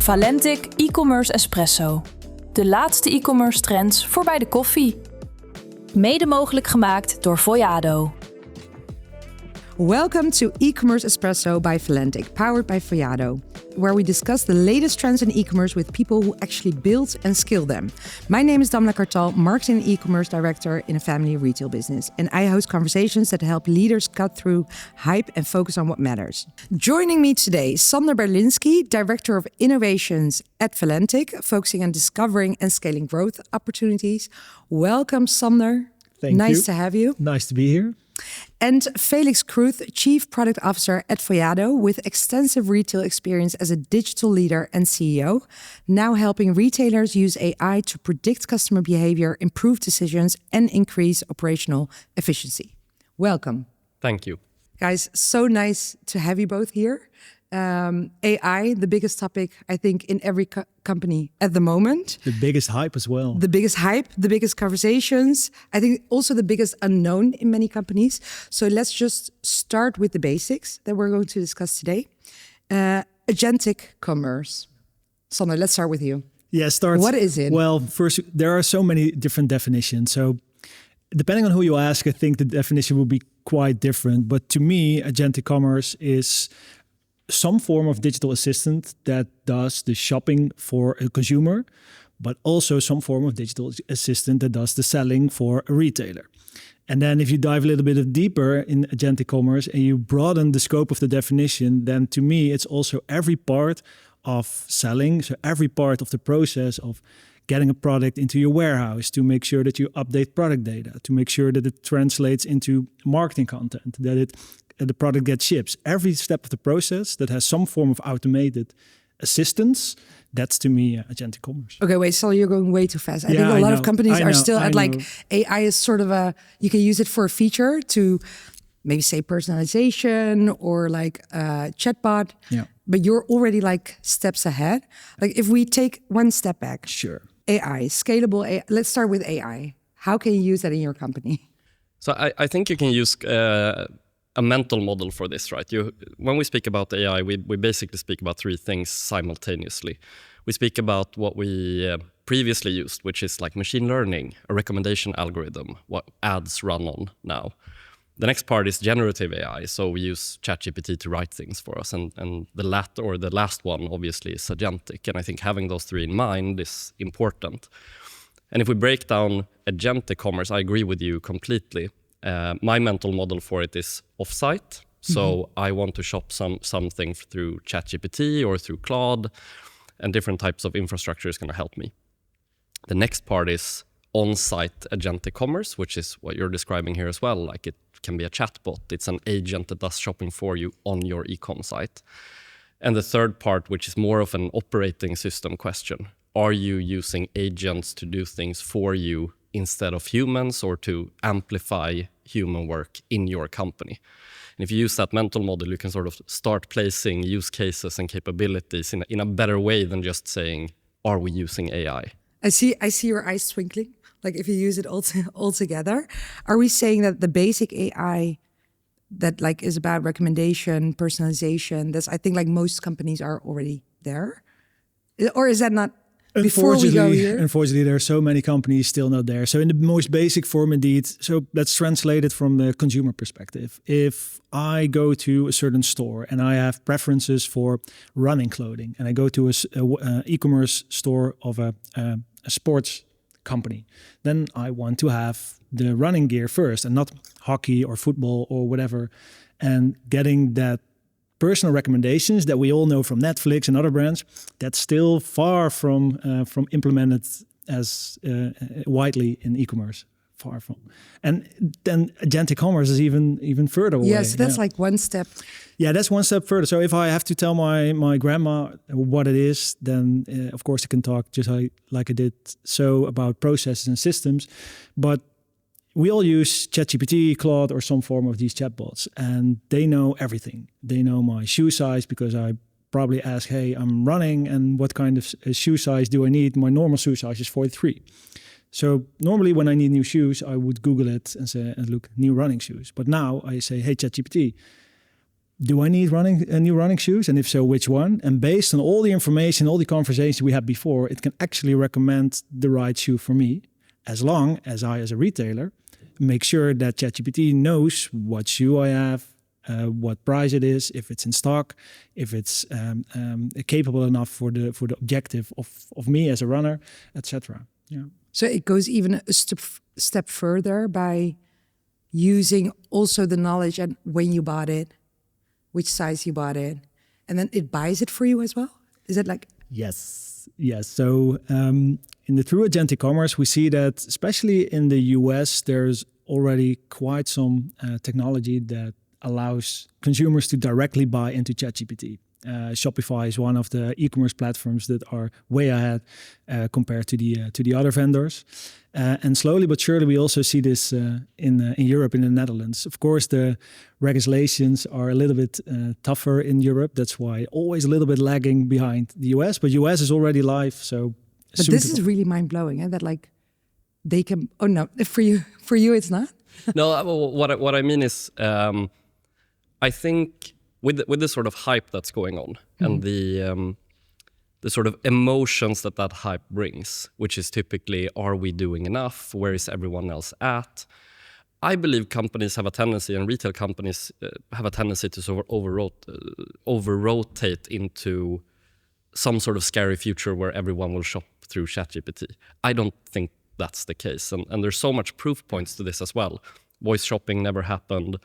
Valantic E-Commerce Espresso. De laatste e-commerce trends voorbij de koffie. Mede mogelijk gemaakt door Voyado. Welcome to E-Commerce Espresso by Valantic, powered by Voyado, where we discuss the latest trends in e-commerce with people who actually build and scale them. My name is Damla Kartal, Marketing and E-Commerce Director in a family retail business, and I host conversations that help leaders cut through hype and focus on what matters. Joining me today, Sander Berlinski, Director of Innovations at Valantic, focusing on discovering and scaling growth opportunities. Welcome, Sander. Thank you. Nice to have you. Nice to be here. And Felix Kruth, Chief Product Officer at Voyado, with extensive retail experience as a digital leader and CEO, now helping retailers use AI to predict customer behavior, improve decisions, and increase operational efficiency. Welcome. Thank you. Guys, so nice to have you both here. AI, the biggest topic, I think, in every company at the moment. The biggest hype as well. The biggest hype, the biggest conversations. I think also the biggest unknown in many companies. So let's just start with the basics that we're going to discuss today. Agentic commerce. Sander, let's start with you. Yeah, start. What is it? Well, first, there are so many different definitions. So depending on who you ask, I think the definition will be quite different. But to me, agentic commerce is some form of digital assistant that does the shopping for a consumer, but also some form of digital assistant that does the selling for a retailer. And then if you dive a little bit deeper in agentic commerce and you broaden the scope of the definition, then to me, it's also every part of selling. So every part of the process of getting a product into your warehouse, to make sure that you update product data, to make sure that it translates into marketing content, that the product gets shipped. Every step of the process that has some form of automated assistance, that's to me agentic commerce. Okay, wait, so you're going way too fast. I think a lot of companies are still at AI is sort of you can use it for a feature to maybe say personalization or like a chatbot. Yeah. But you're already like steps ahead. Like if we take one step back. Sure. AI, scalable AI. Let's start with AI. How can you use that in your company? So I think you can use a mental model for this, right? When we speak about AI, we basically speak about three things simultaneously. We speak about what we previously used, which is like machine learning, a recommendation algorithm, what ads run on now. The next part is generative AI. So we use ChatGPT to write things for us. And the last one, obviously, is agentic. And I think having those three in mind is important. And if we break down agentic commerce, I agree with you completely. My mental model for it is offsite. So I want to shop something through ChatGPT or through Claude, and different types of infrastructure is going to help me. The next part is on-site agentic commerce, which is what you're describing here as well. Like it can be a chatbot. It's an agent that does shopping for you on your e-com site. And the third part, which is more of an operating system question. Are you using agents to do things for you instead of humans, or to amplify human work in your company? And if you use that mental model, you can sort of start placing use cases and capabilities in a better way than just saying, are we using AI? I see your eyes twinkling. Like if you use it all together, are we saying that the basic AI that like is about recommendation, personalization, that's I think like most companies are already there? Or is that not? Before we go here? Unfortunately, there are so many companies still not there. So in the most basic form, indeed, so let's translate it from the consumer perspective. If I go to a certain store and I have preferences for running clothing, and I go to a e-commerce store of a sports company, then I want to have the running gear first and not hockey or football or whatever. And getting that personal recommendations that we all know from Netflix and other brands, that's still far from implemented as widely in e-commerce. Far from. And then agentic commerce is even further away. Yes, that's like one step. Yeah, that's one step further. So if I have to tell my grandma what it is, then of course I can talk just like I did so about processes and systems. But we all use ChatGPT, Claude, or some form of these chatbots, and they know everything. They know my shoe size because I probably ask, hey, I'm running, and what kind of shoe size do I need? My normal shoe size is 43. So normally when I need new shoes, I would Google it and say, look, new running shoes. But now I say, hey, ChatGPT, do I need new running shoes? And if so, which one? And based on all the information, all the conversations we had before, it can actually recommend the right shoe for me, as long as I, as a retailer, make sure that ChatGPT knows what shoe I have, what price it is, if it's in stock, if it's capable enough for the objective of me as a runner, etc. Yeah. So it goes even a step further by using also the knowledge and when you bought it, which size you bought it, and then it buys it for you as well? Is that like... Yes. So in the true agentic commerce, we see that especially in the US, there's already quite some technology that allows consumers to directly buy into ChatGPT. Shopify is one of the e-commerce platforms that are way ahead compared to the other vendors. And slowly but surely, we also see this in Europe, in the Netherlands. Of course, the regulations are a little bit tougher in Europe. That's why always a little bit lagging behind the US. But US is already live, so. But this is really mind blowing, that like they can. Oh no, for you, it's not. No, what I mean is, I think with the sort of hype that's going on and the sort of emotions that hype brings, which is typically, are we doing enough? Where is everyone else at? I believe companies have a tendency, and retail companies have a tendency to sort of over-rotate into some sort of scary future where everyone will shop through ChatGPT. I don't think that's the case. And there's so much proof points to this as well. Voice shopping never happened.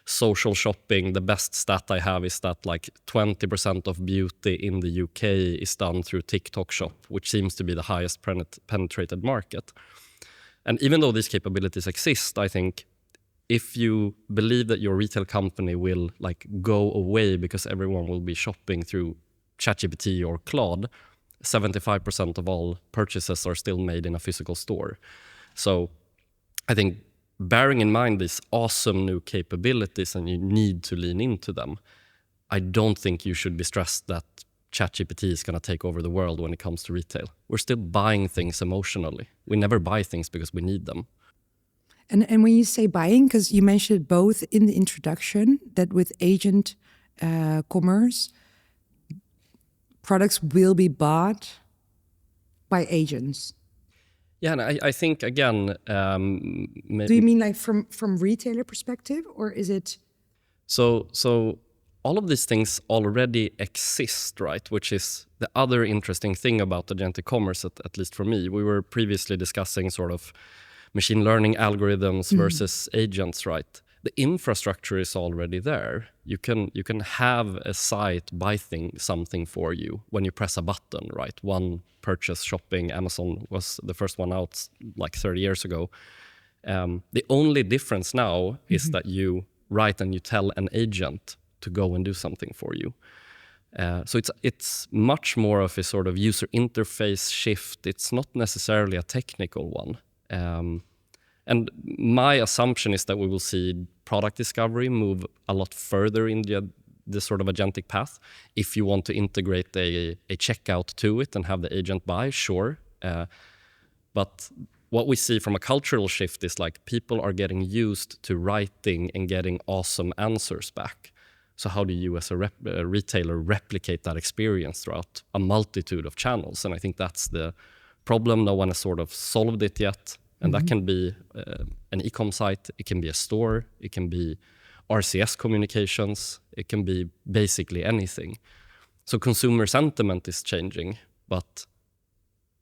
Social shopping, the best stat I have is that like 20% of beauty in the UK is done through TikTok Shop, which seems to be the highest penetrated market. And even though these capabilities exist, I think if you believe that your retail company will like go away because everyone will be shopping through ChatGPT or Claude, 75% of all purchases are still made in a physical store. So I think bearing in mind these awesome new capabilities and you need to lean into them, I don't think you should be stressed that ChatGPT is going to take over the world when it comes to retail. We're still buying things emotionally. We never buy things because we need them. And when you say buying, because you mentioned both in the introduction that with agent commerce, products will be bought by agents. Yeah, and I think again, do you mean like from retailer perspective, or is it? So all of these things already exist, right? Which is the other interesting thing about agentic commerce, at least for me. We were previously discussing sort of machine learning algorithms versus agents, right? The infrastructure is already there. You can have a site buy something for you when you press a button, right? One purchase shopping, Amazon was the first one out like 30 years ago. The only difference now is that you write and you tell an agent to go and do something for you. So it's much more of a sort of user interface shift. It's not necessarily a technical one. And my assumption is that we will see product discovery move a lot further in the sort of agentic path. If you want to integrate a checkout to it and have the agent buy, sure. But what we see from a cultural shift is like people are getting used to writing and getting awesome answers back. So how do you as a retailer replicate that experience throughout a multitude of channels? And I think that's the problem. No one has sort of solved it yet. And that can be an e-com site, it can be a store, it can be RCS communications, it can be basically anything. So consumer sentiment is changing, but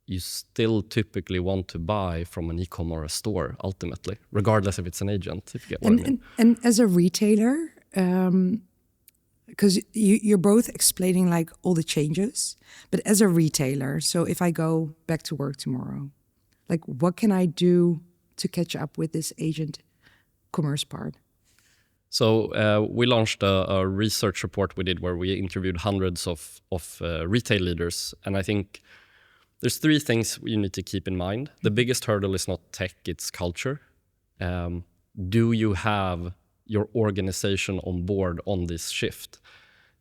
you still typically want to buy from an e-com or a store ultimately, regardless if it's an agent, if you get what I mean. And as a retailer, because you're both explaining like all the changes, but as a retailer, so if I go back to work tomorrow, like, what can I do to catch up with this agent commerce part? So we launched a research report we did where we interviewed hundreds of retail leaders. And I think there's three things you need to keep in mind. The biggest hurdle is not tech, it's culture. Do you have your organization on board on this shift?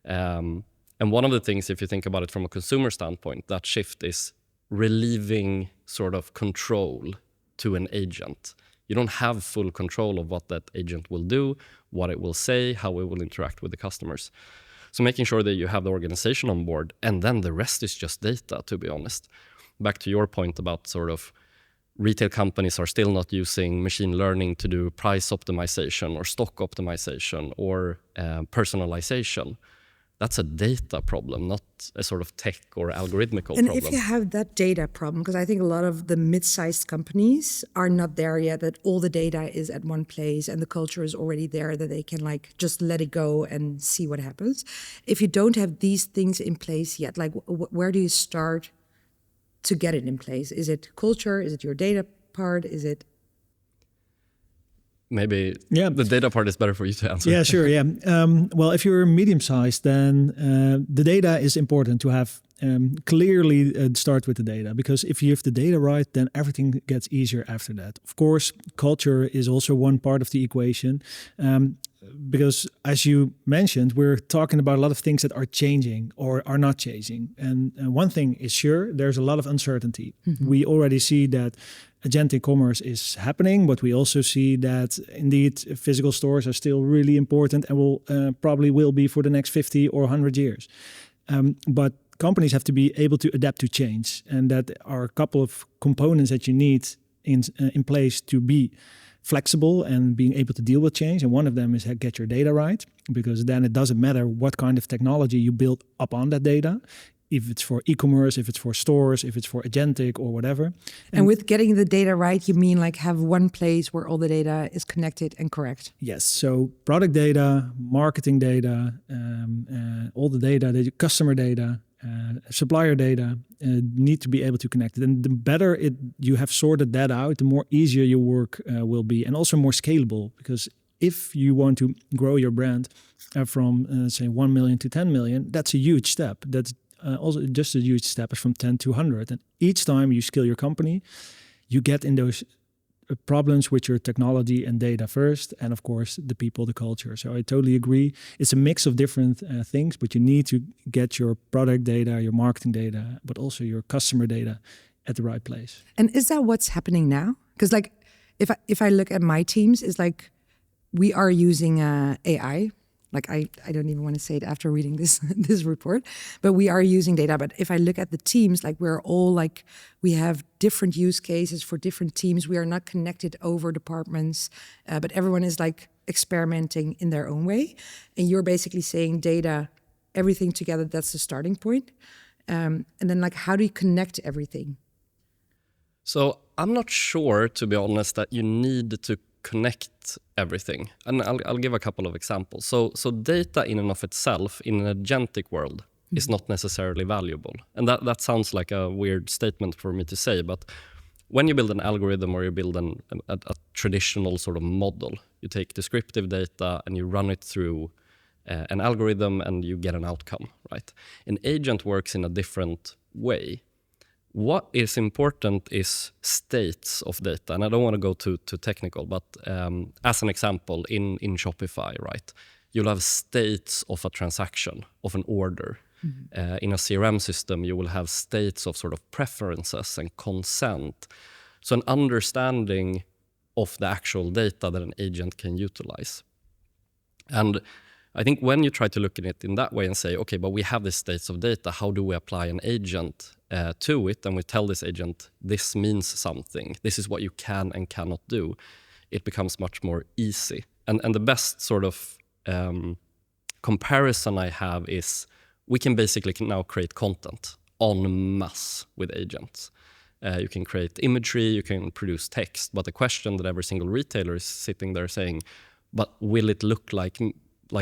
And one of the things, if you think about it from a consumer standpoint, that shift is relieving sort of control to an agent. You don't have full control of what that agent will do, what it will say, how it will interact with the customers. So making sure that you have the organization on board, and then the rest is just data, to be honest. Back to your point about sort of retail companies are still not using machine learning to do price optimization or stock optimization or personalization. That's a data problem, not a sort of tech or algorithmical and problem. if you have that data problem, because I think a lot of the mid-sized companies are not there yet, that all the data is at one place and the culture is already there, that they can like just let it go and see what happens. If you don't have these things in place yet, like where do you start to get it in place? Is it culture? Is it your data part? Is it? Maybe the data part is better for you to answer. Yeah, sure. Yeah. Well, if you're medium-sized, then the data is important to have clearly start with the data, because if you have the data right, then everything gets easier after that. Of course, culture is also one part of the equation. Because as you mentioned, we're talking about a lot of things that are changing or are not changing. And one thing is sure, there's a lot of uncertainty. Mm-hmm. We already see that agentic commerce is happening, but we also see that indeed physical stores are still really important and will probably will be for the next 50 or 100 years. But companies have to be able to adapt to change. And that are a couple of components that you need in place to be flexible and being able to deal with change. And one of them is get your data right, because then it doesn't matter what kind of technology you build upon that data, if it's for e-commerce, if it's for stores, if it's for agentic or whatever. And with getting the data right, you mean like have one place where all the data is connected and correct? Yes, so product data, marketing data, all the data, the customer data, supplier data need to be able to connect it. And the better you have sorted that out, the more easier your work will be, and also more scalable. Because if you want to grow your brand from say 1 million to 10 million, that's a huge step. That's also just a huge step is from 10 to 100. And each time you scale your company, you get in those problems with your technology and data first, and of course the people, the culture. So I totally agree. It's a mix of different things, but you need to get your product data, your marketing data, but also your customer data at the right place. And is that what's happening now? Because like if I look at my teams, it's like we are using AI. Like I don't even want to say it after reading this report, but we are using data. But if I look at the teams, like we're all like, we have different use cases for different teams. We are not connected over departments, but everyone is like experimenting in their own way. And you're basically saying data, everything together, that's the starting point. And then like, how do you connect everything? So I'm not sure, to be honest, that you need to connect everything. And I'll give a couple of examples. So data in and of itself in an agentic world is not necessarily valuable. And that sounds like a weird statement for me to say, but when you build an algorithm or you build a traditional sort of model, you take descriptive data and you run it through an algorithm and you get an outcome, right? An agent works in a different way. What is important is states of data, and I don't want to go too technical, but as an example, in Shopify, right, you'll have states of a transaction, of an order. Mm-hmm. In a CRM system, you will have states of sort of preferences and consent. So an understanding of the actual data that an agent can utilize. And I think when you try to look at it in that way and say, okay, but we have these states of data, how do we apply an agent to it? And we tell this agent, this means something. This is what you can and cannot do. It becomes much more easy. And the best sort of comparison I have is we can basically now create content en masse with agents. You can create imagery, you can produce text, but the question that every single retailer is sitting there saying, but will it look like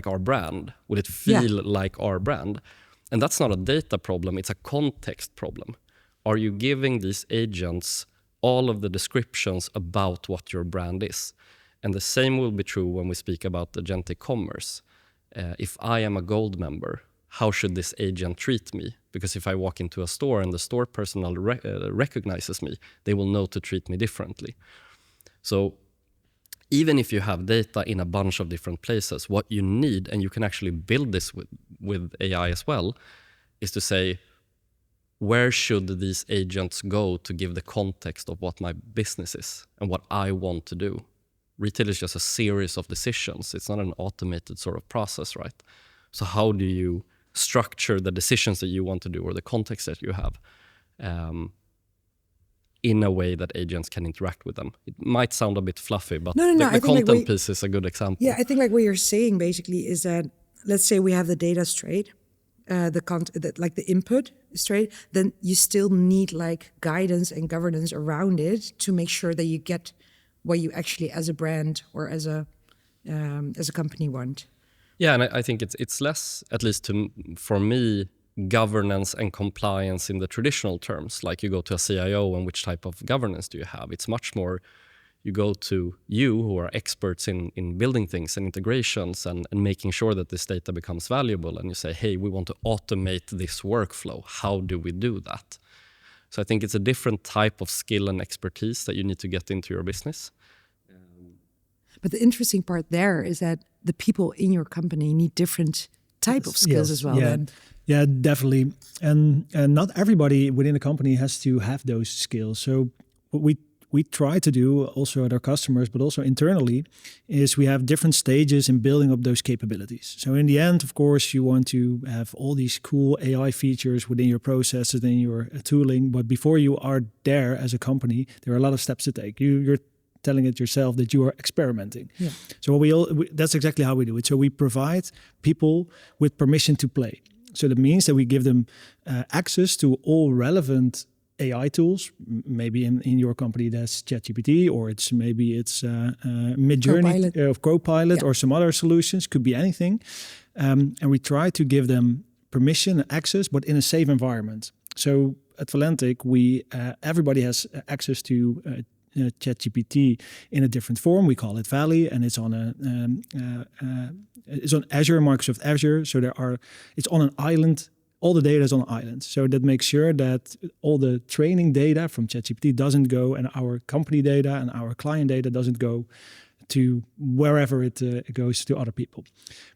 our brand? Will it feel like our brand? And that's not a data problem, it's a context problem. Are you giving these agents all of the descriptions about what your brand is? And the same will be true when we speak about agentic commerce. If I am a gold member, how should this agent treat me? Because if I walk into a store and the store personnel recognizes me, they will know to treat me differently. So even if you have data in a bunch of different places, what you need, and you can actually build this with AI as well, is to say, where should these agents go to give the context of what my business is and what I want to do? Retail is just a series of decisions. It's not an automated sort of process, right? So how do you structure the decisions that you want to do or the context that you have in a way that agents can interact with them? It might sound a bit fluffy, but the content piece is a good example. Yeah, I think like what you're saying basically is that, let's say we have the data straight, the input straight, then you still need like guidance and governance around it to make sure that you get what you actually as a brand or as a company want. Yeah, and I think it's less, at least for me, governance and compliance in the traditional terms. Like you go to a CIO and which type of governance do you have? It's much more you go to you who are experts in building things and integrations and making sure that this data becomes valuable. And you say, hey, we want to automate this workflow. How do we do that? So I think it's a different type of skill and expertise that you need to get into your business. But the interesting part there is that the people in your company need different type of skills as well. Yeah. Yeah, definitely. And not everybody within a company has to have those skills. So what we try to do also at our customers, but also internally, is we have different stages in building up those capabilities. So in the end, of course, you want to have all these cool AI features within your processes and your tooling. But before you are there as a company, there are a lot of steps to take. You're telling it yourself that you are experimenting. Yeah. So that's exactly how we do it. So we provide people with permission to play. So that means that we give them access to all relevant AI tools. Maybe in your company that's ChatGPT, or it's Midjourney of Copilot, or some other solutions. Could be anything. And we try to give them permission and access, but in a safe environment. So at Valantic, everybody has access to ChatGPT in a different form. We call it Valley, and it's on it's on Azure, Microsoft Azure. So it's on an island. All the data is on an island. So that makes sure that all the training data from ChatGPT doesn't go, and our company data and our client data doesn't go to wherever it goes to other people.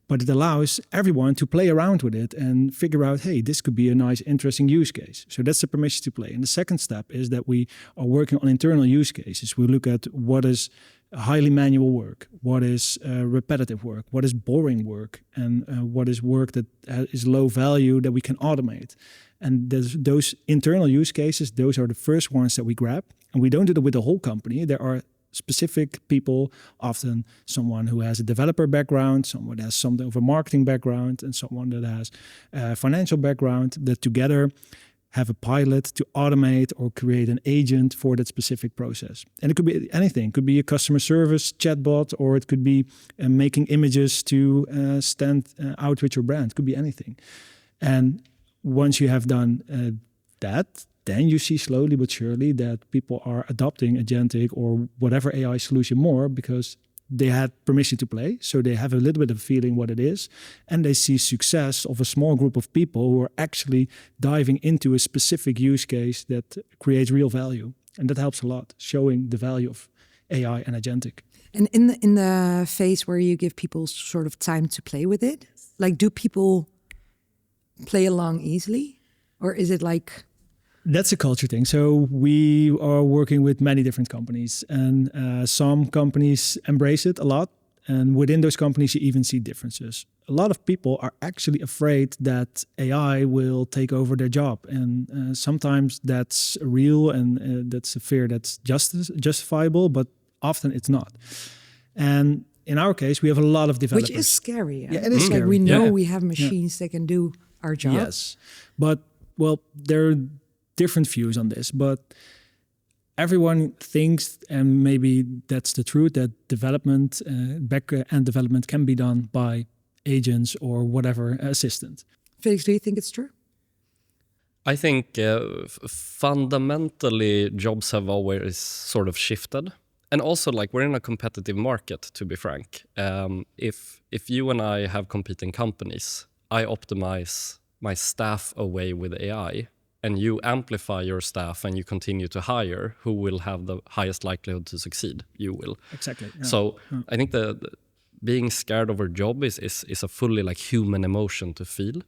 But it allows everyone to play around with it and figure out, hey, this could be a nice, interesting use case. So that's the permission to play. And the second step is that we are working on internal use cases. We look at what is highly manual work, what is repetitive work, what is boring work, and what is work that is low value that we can automate. And those internal use cases, those are the first ones that we grab. And we don't do that with the whole company. There are specific people, often someone who has a developer background, someone that has something of a marketing background, and someone that has a financial background, that together have a pilot to automate or create an agent for that specific process. And it could be anything. It could be a customer service chatbot, or it could be making images to stand out with your brand. It could be anything. And once you have done that, then you see slowly but surely that people are adopting Agentic or whatever AI solution more because they had permission to play. So they have a little bit of a feeling what it is. And they see success of a small group of people who are actually diving into a specific use case that creates real value. And that helps a lot, showing the value of AI and Agentic. And in the phase where you give people sort of time to play with it, like, do people play along easily? Or is it like... That's a culture thing. So we are working with many different companies, and some companies embrace it a lot. And within those companies, you even see differences. A lot of people are actually afraid that AI will take over their job. And sometimes that's real, and that's a fear that's justifiable, but often it's not. And in our case, we have a lot of developers. Which is scary. Yeah, it is scary. Like we know we have machines that can do our job. Yes. But, well, there are different views on this, but everyone thinks, and maybe that's the truth, that development, back-end development can be done by agents or whatever assistant. Felix, do you think it's true? I think fundamentally jobs have always sort of shifted. And also, like, we're in a competitive market, to be frank. If you and I have competing companies, I optimize my staff away with AI, and you amplify your staff and you continue to hire, who will have the highest likelihood to succeed? You will. Exactly. Yeah. So I think the being scared of a job is a fully like human emotion to feel.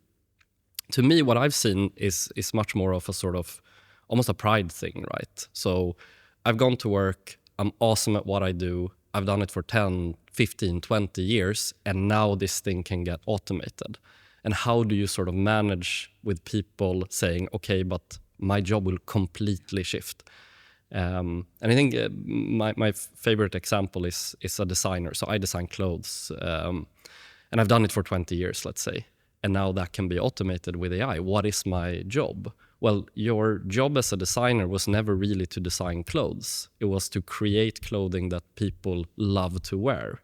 to me, what I've seen is much more of a sort of almost a pride thing, right? So I've gone to work, I'm awesome at what I do, I've done it for 10, 15, 20 years, and now this thing can get automated. And how do you sort of manage with people saying, okay, but my job will completely shift? And I think my favorite example is a designer. So I design clothes, and I've done it for 20 years, let's say. And now that can be automated with AI. What is my job? Well, your job as a designer was never really to design clothes. It was to create clothing that people love to wear.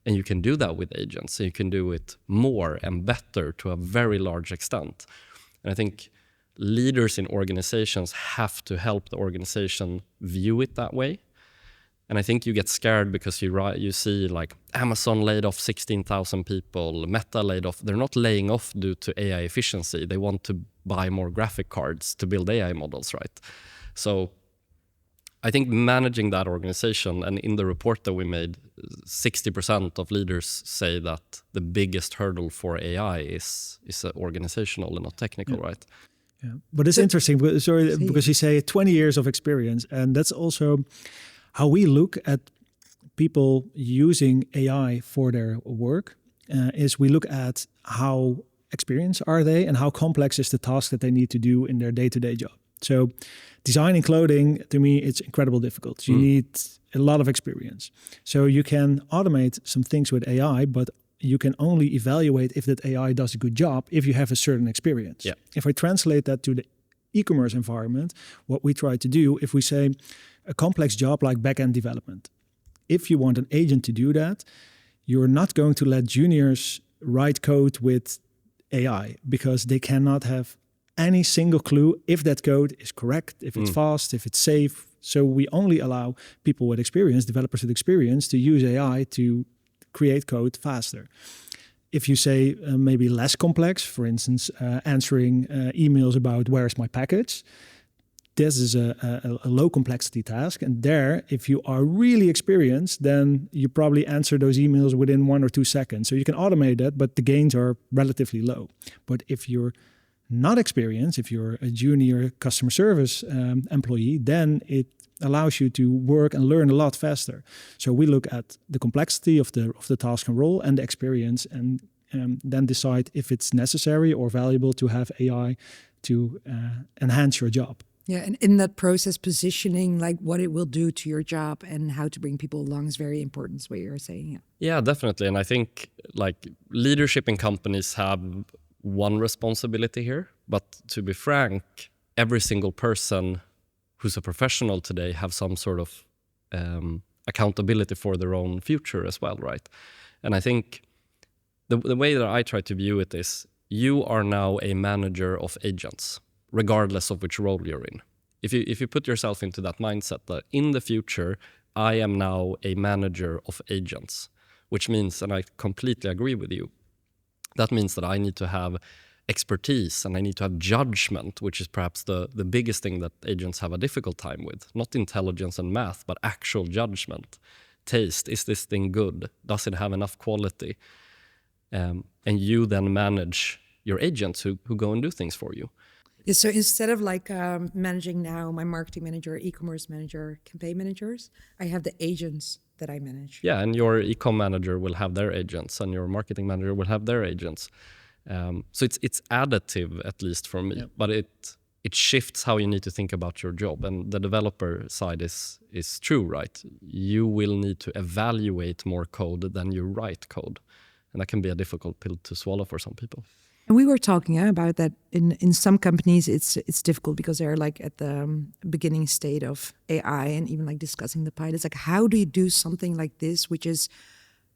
And you can do that with agents. So you can do it more and better to a very large extent. And I think leaders in organizations have to help the organization view it that way. And I think you get scared because you see like Amazon laid off 16,000 people, Meta laid off. They're not laying off due to AI efficiency. They want to buy more graphic cards to build AI models, right? So I think managing that organization, and in the report that we made, 60% of leaders say that the biggest hurdle for AI is organizational and not technical, right? Yeah. But it's interesting, because you say 20 years of experience, and that's also how we look at people using AI for their work, is we look at how experienced are they and how complex is the task that they need to do in their day-to-day job. So designing clothing, to me, it's incredibly difficult. You need a lot of experience. So you can automate some things with AI, but you can only evaluate if that AI does a good job if you have a certain experience. Yeah. If I translate that to the e-commerce environment, what we try to do, if we say a complex job like back-end development, if you want an agent to do that, you're not going to let juniors write code with AI because they cannot have any single clue if that code is correct, if it's fast, if it's safe. So we only allow people with experience, developers with experience, to use AI to create code faster. If you say maybe less complex, for instance, answering emails about where's my package, this is a low complexity task. And there, if you are really experienced, then you probably answer those emails within 1 or 2 seconds. So you can automate that, but the gains are relatively low. But if you're not experienced, if you're a junior customer service employee, then it allows you to work and learn a lot faster. So we look at the complexity of the task and role and the experience, and then decide if it's necessary or valuable to have AI to enhance your job. Yeah, and in that process, positioning like what it will do to your job and how to bring people along is very important, is what you're saying. Yeah, definitely. And I think like leadership in companies have one responsibility here, but to be frank, every single person who's a professional today have some sort of accountability for their own future as well, right? And I think the way that I try to view it is you are now a manager of agents, regardless of which role you're in. If you put yourself into that mindset that in the future, I am now a manager of agents, which means, and I completely agree with you, that means that I need to have expertise and I need to have judgment, which is perhaps the biggest thing that agents have a difficult time with. Not intelligence and math, but actual judgment. Taste, is this thing good? Does it have enough quality? And you then manage your agents who go and do things for you. Yeah, so instead of like managing now my marketing manager, e-commerce manager, campaign managers, I have the agents that I manage. Yeah, and your e-com manager will have their agents and your marketing manager will have their agents. So it's additive, at least for me, but it shifts how you need to think about your job. And the developer side is true, right? You will need to evaluate more code than you write code. And that can be a difficult pill to swallow for some people. And we were talking about that in some companies it's difficult because they're like at the beginning state of AI and even like discussing the pilots. Like, how do you do something like this, which is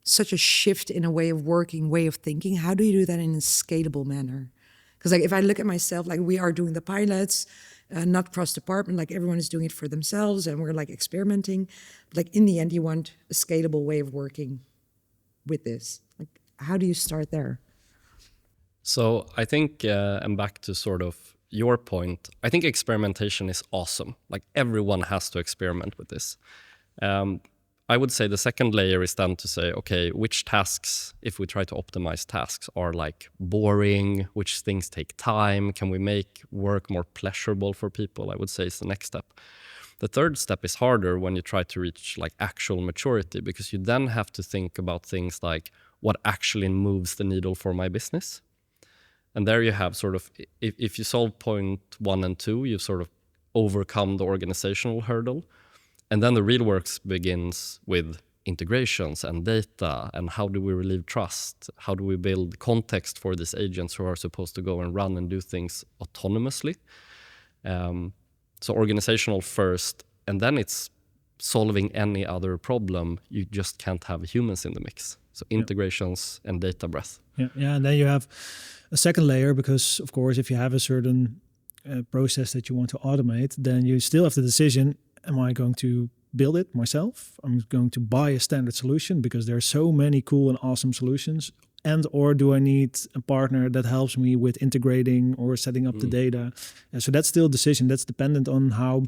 such a shift in a way of working, way of thinking? How do you do that in a scalable manner? Because like if I look at myself, like we are doing the pilots, not cross department, like everyone is doing it for themselves and we're like experimenting. But like in the end, you want a scalable way of working with this. Like, how do you start there? So I think, and back to sort of your point, I think experimentation is awesome. Like everyone has to experiment with this. I would say the second layer is then to say, okay, which tasks, if we try to optimize tasks, are like boring, which things take time, can we make work more pleasurable for people, I would say is the next step. The third step is harder when you try to reach like actual maturity, because you then have to think about things like what actually moves the needle for my business. And there you have sort of, if you solve point 1 and 2, you've sort of overcome the organizational hurdle. And then the real work begins with integrations and data, and how do we relieve trust? How do we build context for these agents who are supposed to go and run and do things autonomously? So organizational first, and then it's solving any other problem. You just can't have humans in the mix. So integrations and data breadth. Yeah, and then you have a second layer, because of course, if you have a certain process that you want to automate, then you still have the decision, am I going to build it myself? I'm going to buy a standard solution because there are so many cool and awesome solutions. And or do I need a partner that helps me with integrating or setting up the data? So that's still a decision. That's dependent on how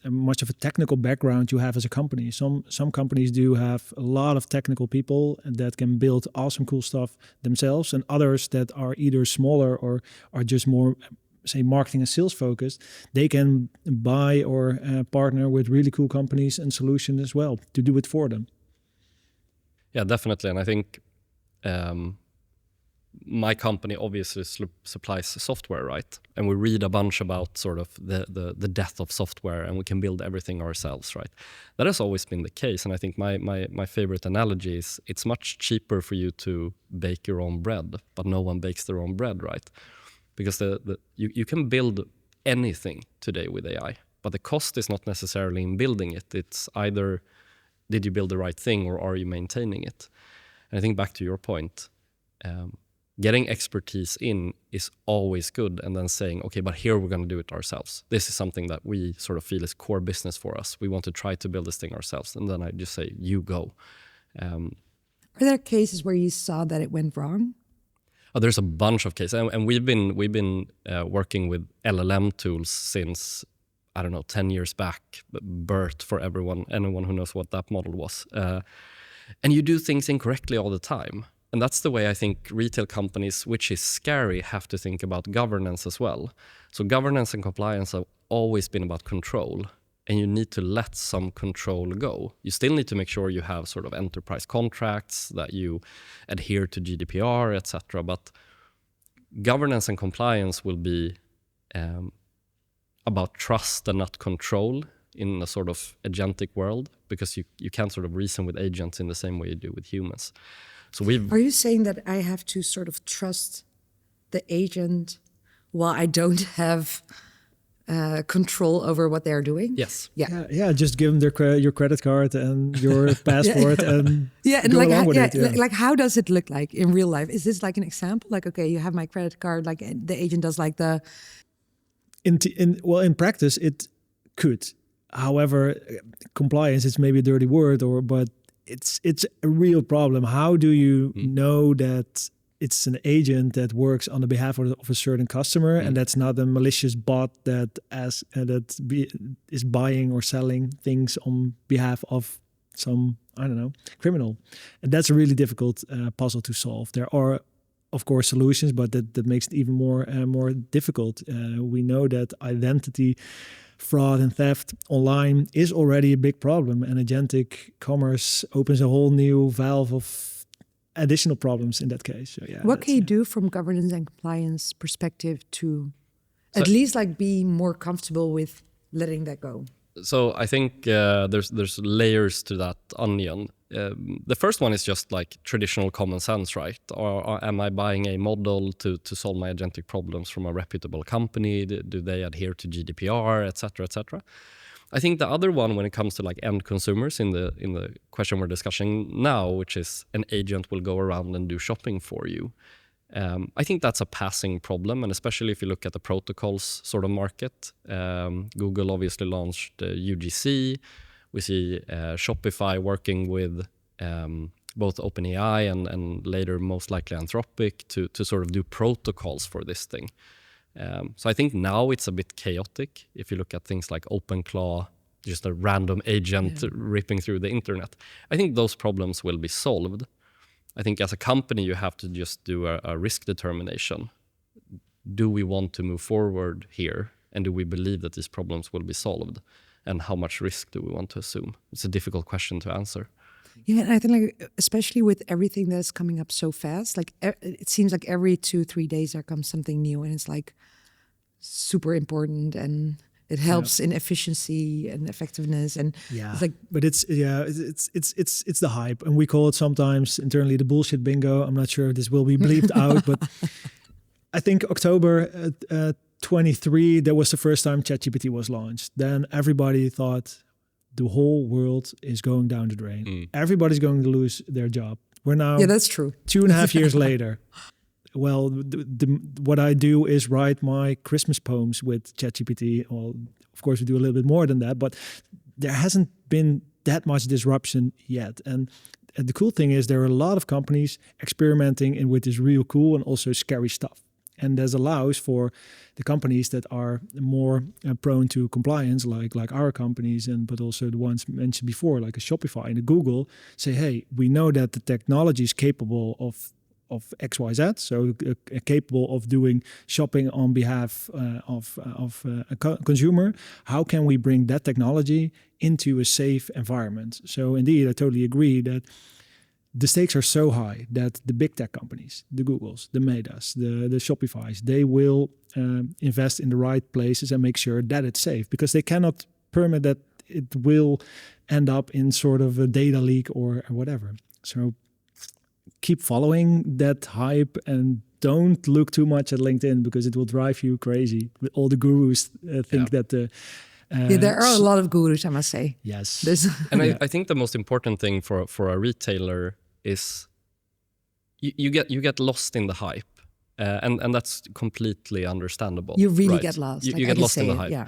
much of a technical background you have as a company. Some companies do have a lot of technical people that can build awesome, cool stuff themselves, and others that are either smaller or are just more, say, marketing and sales focused. They can buy or partner with really cool companies and solutions as well to do it for them. Yeah, definitely. And I think my company obviously supplies software, right? And we read a bunch about sort of the death of software, and we can build everything ourselves, right? That has always been the case. And I think my favorite analogy is it's much cheaper for you to bake your own bread, but no one bakes their own bread, right? Because you can build anything today with AI, but the cost is not necessarily in building it. It's either did you build the right thing or are you maintaining it? And I think back to your point, getting expertise in is always good, and then saying, okay, but here we're going to do it ourselves. This is something that we sort of feel is core business for us. We want to try to build this thing ourselves. And then I just say, you go. Are there cases where you saw that it went wrong? Oh, there's a bunch of cases, and we've been working with LLM tools since, I don't know, 10 years back. BERT for anyone who knows what that model was. And you do things incorrectly all the time. And that's the way I think retail companies, which is scary, have to think about governance as well. So governance and compliance have always been about control, and you need to let some control go. You still need to make sure you have sort of enterprise contracts, that you adhere to GDPR, etc. But governance and compliance will be about trust and not control in a sort of agentic world, because you can't sort of reason with agents in the same way you do with humans. So Are you saying that I have to sort of trust the agent while I don't have control over what they're doing? Yes. Yeah. Just give them your credit card and your passport, and and go like along with it. like how does it look like in real life? Is this like an example? Like, okay, you have my credit card. Like the agent does like the. In practice, it could. However, compliance is maybe a dirty word, but it's a real problem. How do you know that it's an agent that works on the behalf of a certain customer, and that's not a malicious bot that is buying or selling things on behalf of some, I don't know, criminal? And that's a really difficult puzzle to solve. There are, of course, solutions, but that makes it even more difficult. We know that identity fraud and theft online is already a big problem, and agentic commerce opens a whole new valve of additional problems in that case. So, what can you do from governance and compliance perspective to at least like be more comfortable with letting that go? So I think there's layers to that onion. The first one is just like traditional common sense, right? Or am I buying a model to solve my agentic problems from a reputable company? Do they adhere to GDPR, et cetera, et cetera? I think the other one, when it comes to like end consumers in the question we're discussing now, which is an agent will go around and do shopping for you. I think that's a passing problem, and especially if you look at the protocols sort of market. Google obviously launched UGC. We see Shopify working with both OpenAI and later most likely Anthropic to sort of do protocols for this thing. So I think now it's a bit chaotic. If you look at things like OpenClaw, just a random agent ripping through the internet. I think those problems will be solved. I think as a company, you have to just do a risk determination. Do we want to move forward here? And do we believe that these problems will be solved? And how much risk do we want to assume? It's a difficult question to answer. Yeah, and I think like, especially with everything that's coming up so fast, like it seems like every 2-3 days there comes something new, and it's like super important, and it helps in efficiency and effectiveness. And it's like, but it's the hype, and we call it sometimes internally the bullshit bingo. I'm not sure if this will be bleeped out, but I think October 23, that was the first time ChatGPT was launched. Then everybody thought the whole world is going down the drain. Everybody's going to lose their job. We're now that's true. 2.5 years later. Well, what I do is write my Christmas poems with ChatGPT. Well, of course, we do a little bit more than that, but there hasn't been that much disruption yet. And the cool thing is there are a lot of companies experimenting with this real cool and also scary stuff. And this allows for the companies that are more prone to compliance, like our companies, but also the ones mentioned before, like a Shopify and a Google, say, hey, we know that the technology is capable of XYZ, so capable of doing shopping on behalf of a consumer. How can we bring that technology into a safe environment? So indeed, I totally agree that the stakes are so high that the big tech companies, the Googles, the Metas, the Shopifys, they will invest in the right places and make sure that it's safe, because they cannot permit that it will end up in sort of a data leak or whatever. So keep following that hype and don't look too much at LinkedIn, because it will drive you crazy. All the gurus think that there are a lot of gurus, I must say. Yes. And I think the most important thing for a retailer is you get lost in the hype, and that's completely understandable. You really get lost. You get lost in the hype. Yeah.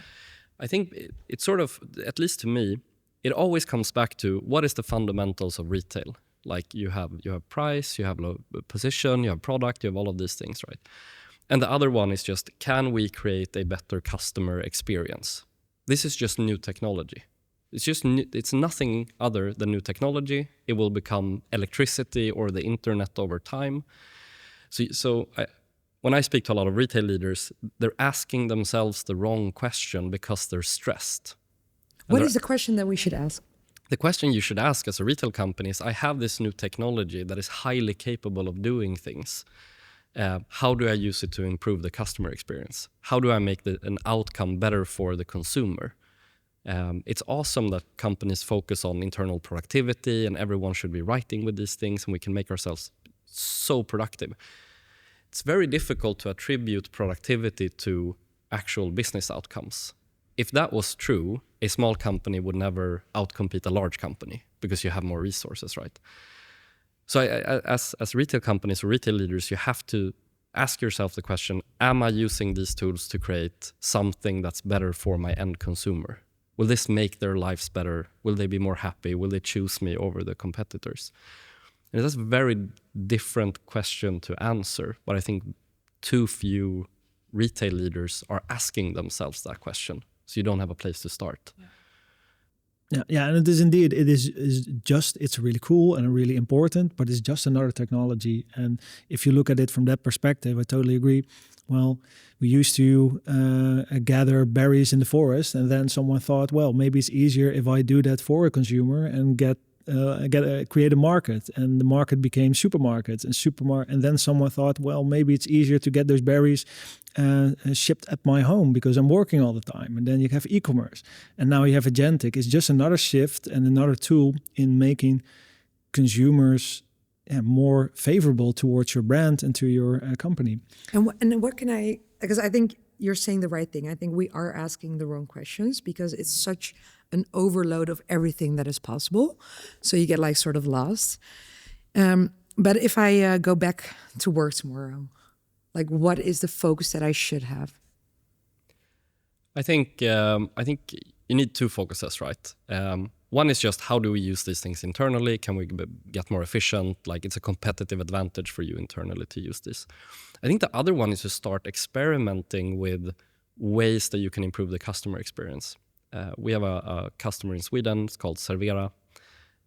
I think it's sort of, at least to me, it always comes back to what is the fundamentals of retail. Like you have price, you have position, you have product, you have all of these things, right? And the other one is just, can we create a better customer experience? This is just new technology. It's nothing other than new technology. It will become electricity or the internet over time. When I speak to a lot of retail leaders, they're asking themselves the wrong question because they're stressed. What is the question that we should ask? The question you should ask as a retail company is, I have this new technology that is highly capable of doing things. How do I use it to improve the customer experience? How do I make an outcome better for the consumer? It's awesome that companies focus on internal productivity and everyone should be writing with these things and we can make ourselves so productive. It's very difficult to attribute productivity to actual business outcomes. If that was true, a small company would never outcompete a large company because you have more resources, right? So as retail companies or retail leaders, you have to ask yourself the question, am I using these tools to create something that's better for my end consumer? Will this make their lives better? Will they be more happy? Will they choose me over the competitors? And that's a very different question to answer, but I think too few retail leaders are asking themselves that question. So you don't have a place to start. Yeah, and it is indeed, it's really cool and really important, but it's just another technology. And if you look at it from that perspective, I totally agree. Well, we used to gather berries in the forest, and then someone thought, well, maybe it's easier if I do that for a consumer and create a market, and the market became supermarkets and then someone thought, well, maybe it's easier to get those berries shipped at my home because I'm working all the time. And then you have e-commerce, and now you have Agentic. It's just another shift and another tool in making consumers more favorable towards your brand and to your company. And what can I, because I think you're saying the right thing. I think we are asking the wrong questions because it's such an overload of everything that is possible. So you get like sort of lost. But if I go back to work tomorrow, like what is the focus that I should have? I think you need two focuses, right? One is just how do we use these things internally? Can we get more efficient? Like it's a competitive advantage for you internally to use this. I think the other one is to start experimenting with ways that you can improve the customer experience. We have a customer in Sweden. It's called Servera,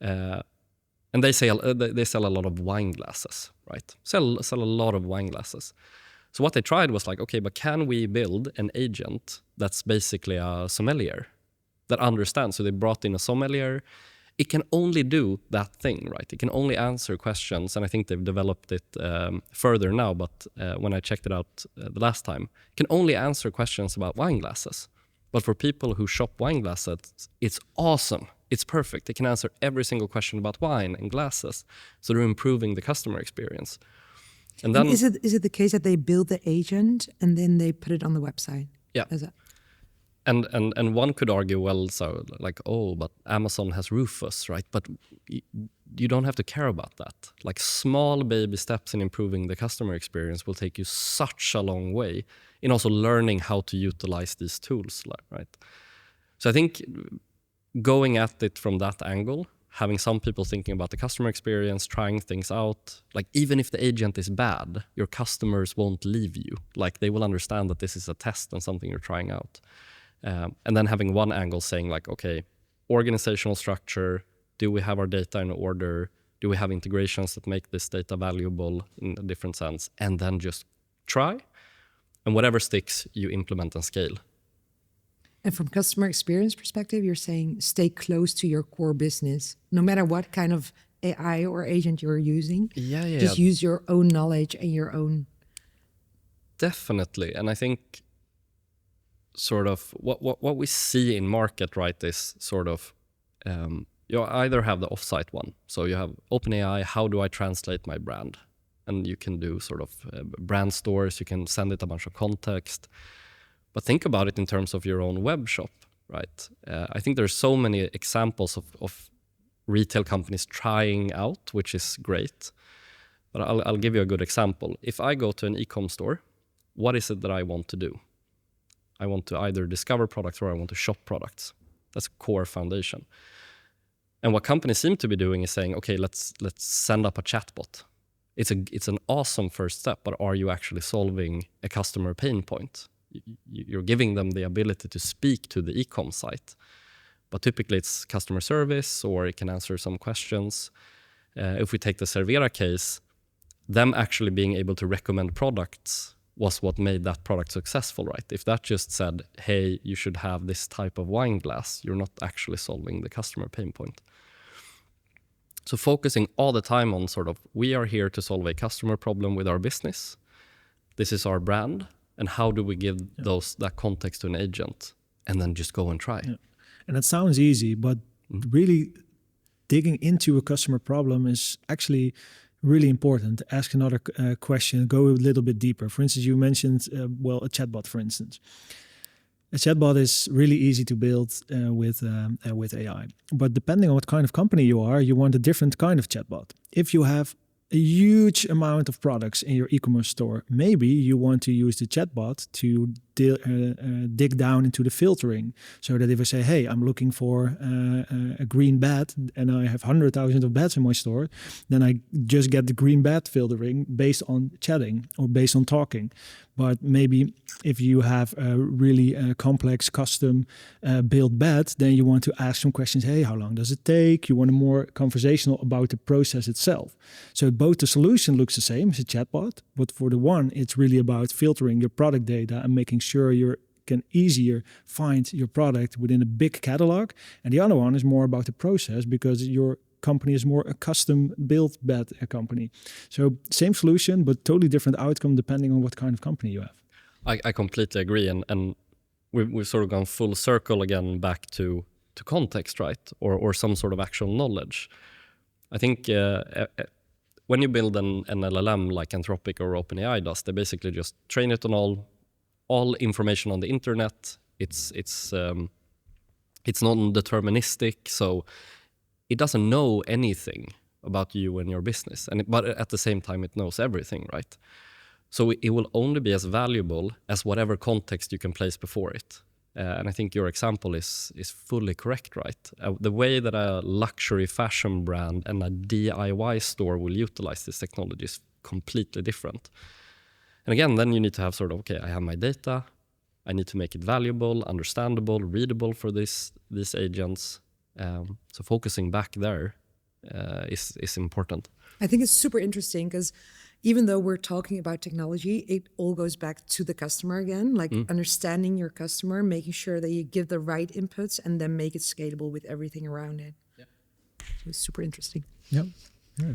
and they sell a lot of wine glasses, right? Sell a lot of wine glasses. So what they tried was like, okay, but can we build an agent that's basically a sommelier that understands? So they brought in a sommelier. It can only do that thing, right? It can only answer questions, and I think they've developed it further now, but when I checked it out the last time, it can only answer questions about wine glasses. But for people who shop wine glasses, it's awesome. It's perfect. They can answer every single question about wine and glasses, so they're improving the customer experience. And then, is it the case that they build the agent and then they put it on the website? Yeah. And one could argue, well, so like, oh, but Amazon has Rufus, right? But you don't have to care about that. Like small baby steps in improving the customer experience will take you such a long way in also learning how to utilize these tools, right? So I think going at it from that angle, having some people thinking about the customer experience, trying things out, like even if the agent is bad, your customers won't leave you. Like they will understand that this is a test and something you're trying out. And then having one angle saying like, okay, organizational structure, do we have our data in order? Do we have integrations that make this data valuable in a different sense? And then just try. And whatever sticks, you implement and scale. And from customer experience perspective, you're saying stay close to your core business, no matter what kind of AI or agent you're using. Just use your own knowledge and your own. Definitely. And I think sort of what we see in market, right, is sort of you either have the offsite one. So you have OpenAI, how do I translate my brand? And you can do sort of brand stores, you can send it a bunch of context. But think about it in terms of your own web shop, right? I think there's so many examples of retail companies trying out, which is great. But I'll give you a good example. If I go to an e-com store, what is it that I want to do? I want to either discover products or I want to shop products. That's a core foundation. And what companies seem to be doing is saying, okay, let's send up a chatbot. It's an awesome first step, but are you actually solving a customer pain point? You're giving them the ability to speak to the e-com site. But typically it's customer service or it can answer some questions. If we take the Servera case, them actually being able to recommend products was what made that product successful, right? If that just said, hey, you should have this type of wine glass, you're not actually solving the customer pain point. So focusing all the time on sort of, we are here to solve a customer problem with our business. This is our brand. And how do we give that context to an agent? And then just go and try. Yeah. And it sounds easy, but really digging into a customer problem is actually really important. Ask another question, go a little bit deeper. For instance, you mentioned, a chatbot, for instance. A chatbot is really easy to build with AI. But depending on what kind of company you are, you want a different kind of chatbot. If you have a huge amount of products in your e-commerce store, maybe you want to use the chatbot to dig down into the filtering, so that if I say, hey, I'm looking for a green bat and I have 100,000 of bats in my store, then I just get the green bat filtering based on chatting or based on talking. But maybe if you have a really complex custom built bat, then you want to ask some questions. Hey, how long does it take? You want a more conversational about the process itself. So both the solution looks the same as a chatbot, but for the one, it's really about filtering your product data and making sure you can easier find your product within a big catalog. And the other one is more about the process, because your company is more a custom built bat company. So same solution, but totally different outcome depending on what kind of company you have. I completely agree. And we've sort of gone full circle again back to context, right? Or some sort of actual knowledge. I think when you build an LLM like Anthropic or OpenAI does, they basically just train it on all information on the internet. It's non-deterministic, so it doesn't know anything about you and your business. But at the same time, it knows everything, right? So it will only be as valuable as whatever context you can place before it. And I think your example is fully correct, right? The way that a luxury fashion brand and a DIY store will utilize this technology is completely different. And again, then you need to have sort of, okay, I have my data. I need to make it valuable, understandable, readable for these agents. So focusing back there is important. I think it's super interesting because even though we're talking about technology, it all goes back to the customer again, like understanding your customer, making sure that you give the right inputs and then make it scalable with everything around it. Yeah. So it's super interesting. Yeah. Yeah.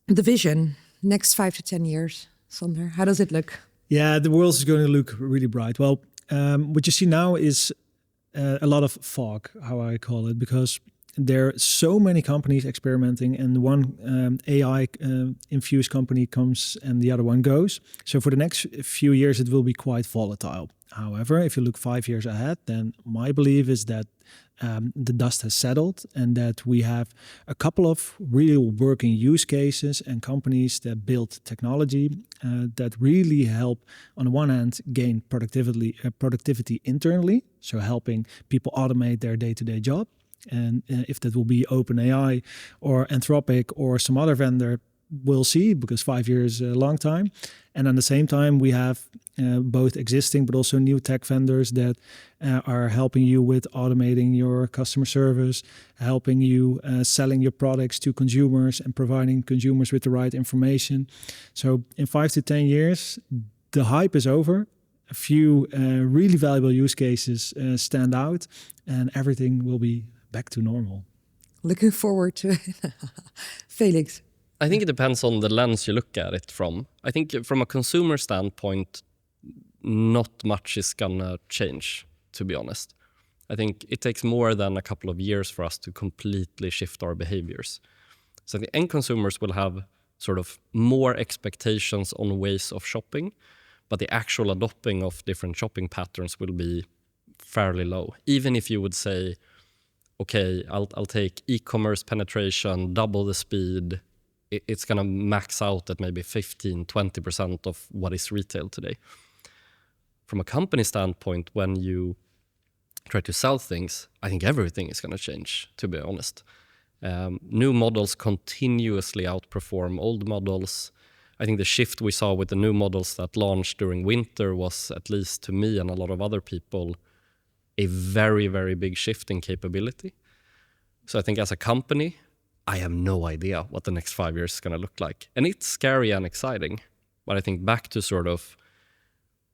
The vision, next 5 to 10 years, Sander, how does it look? Yeah, the world is going to look really bright. Well, what you see now is a lot of fog, how I call it, because there are so many companies experimenting, and one AI infused company comes and the other one goes. So for the next few years, it will be quite volatile. However, if you look 5 years ahead, then my belief is that the dust has settled and that we have a couple of real working use cases and companies that build technology that really help, on the one hand, gain productivity internally, so helping people automate their day-to-day job. And if that will be OpenAI or Anthropic or some other vendor, we'll see, because 5 years is a long time. And at the same time, we have both existing but also new tech vendors that are helping you with automating your customer service, helping you selling your products to consumers and providing consumers with the right information. So in 5 to 10 years, the hype is over. A few really valuable use cases stand out, and everything will be back to normal. Looking forward to it. Felix. I think it depends on the lens you look at it from. I think from a consumer standpoint, not much is gonna change, to be honest. I think it takes more than a couple of years for us to completely shift our behaviors. So the end consumers will have sort of more expectations on ways of shopping, but the actual adopting of different shopping patterns will be fairly low. Even if you would say, okay, I'll take e-commerce penetration, double the speed, it's going to max out at maybe 15-20% of what is retail today. From a company standpoint, when you try to sell things, I think everything is going to change, to be honest. New models continuously outperform old models. I think the shift we saw with the new models that launched during winter was, at least to me and a lot of other people, a very, very big shift in capability. So I think as a company, I have no idea what the next 5 years is going to look like. And it's scary and exciting. But I think back to sort of,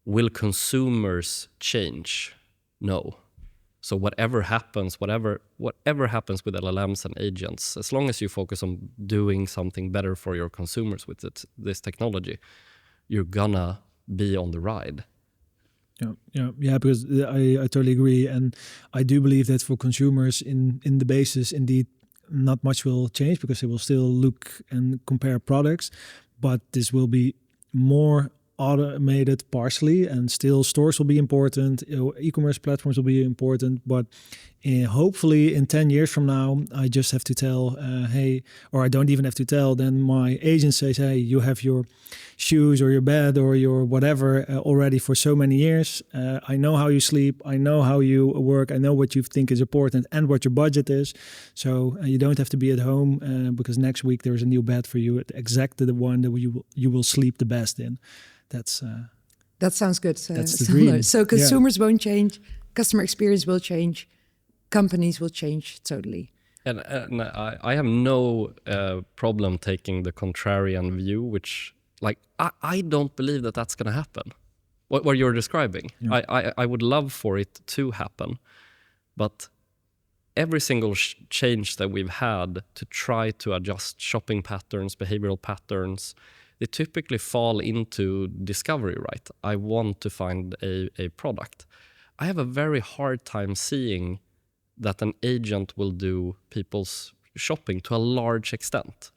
will consumers change? No. So whatever happens with LLMs and agents, as long as you focus on doing something better for your consumers with this technology, you're gonna be on the ride. Yeah, because I totally agree. And I do believe that for consumers in the basis, indeed, not much will change because they will still look and compare products, but this will be more automated partially, and still stores will be important, e-commerce platforms will be important, but hopefully in 10 years from now, I just have to tell, hey, or I don't even have to tell, then my agent says, hey, you have your shoes or your bed or your whatever already for so many years. I know how you sleep, I know how you work, I know what you think is important and what your budget is. So you don't have to be at home because next week there's a new bed for you, exactly the one that you will sleep the best in. That sounds good. That's the dream. So consumers won't change, customer experience will change, companies will change totally. And I have no problem taking the contrarian view, which, like, I don't believe that that's going to happen. What you're describing, I would love for it to happen, but every single change that we've had to try to adjust shopping patterns, behavioral patterns, they typically fall into discovery, right? I want to find a product. I have a very hard time seeing that an agent will do people's shopping to a large extent.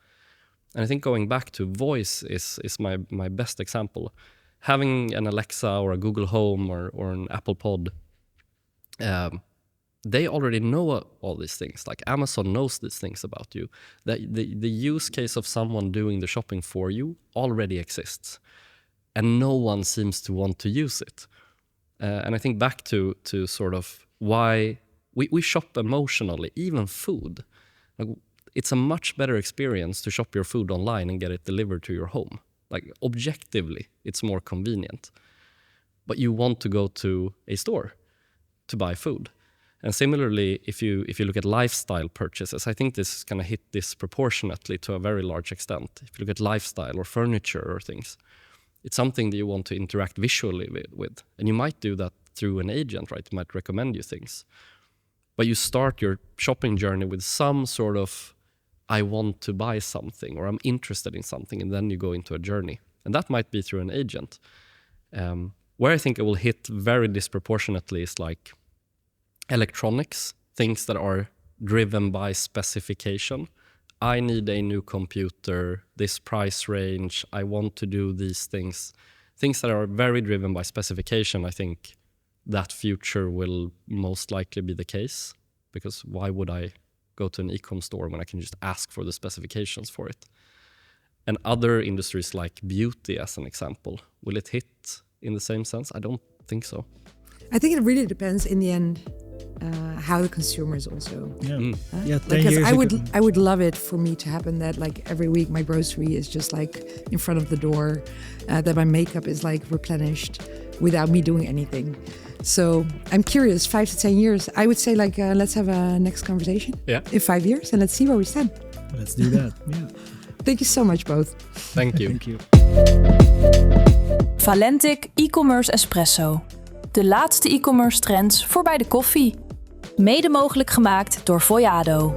And I think going back to voice is my best example. Having an Alexa or a Google Home or an Apple Pod, they already know all these things. Like Amazon knows these things about you. The use case of someone doing the shopping for you already exists. And no one seems to want to use it. And I think back to sort of why we shop emotionally, even food. Like, it's a much better experience to shop your food online and get it delivered to your home. Like, objectively, it's more convenient. but you want to go to a store to buy food. And similarly, if you look at lifestyle purchases, I think this is going to hit disproportionately to a very large extent. If you look at lifestyle or furniture or things, it's something that you want to interact visually with. And you might do that through an agent, right? It might recommend you things. But you start your shopping journey with some sort of, I want to buy something, or I'm interested in something, and then you go into a journey. And that might be through an agent. Where I think it will hit very disproportionately is like electronics, things that are driven by specification. I need a new computer, this price range, I want to do these things. Things that are very driven by specification, I think that future will most likely be the case. Because why would I go to an e-com store when I can just ask for the specifications for it? And other industries like beauty, as an example, will it hit in the same sense? I don't think so. I think it really depends in the end how the consumers also. Yeah, 10 because years I would love it for me to happen that like every week my grocery is just like in front of the door, that my makeup is like replenished without me doing anything. So I'm curious, 5 to 10 years, I would say like let's have a next conversation in 5 years and let's see where we stand. Let's do that. Yeah. Thank you so much both. Thank you. Thank you. Valantic E-Commerce Espresso. De laatste e-commerce trends voor bij de koffie. Mede mogelijk gemaakt door Voyado.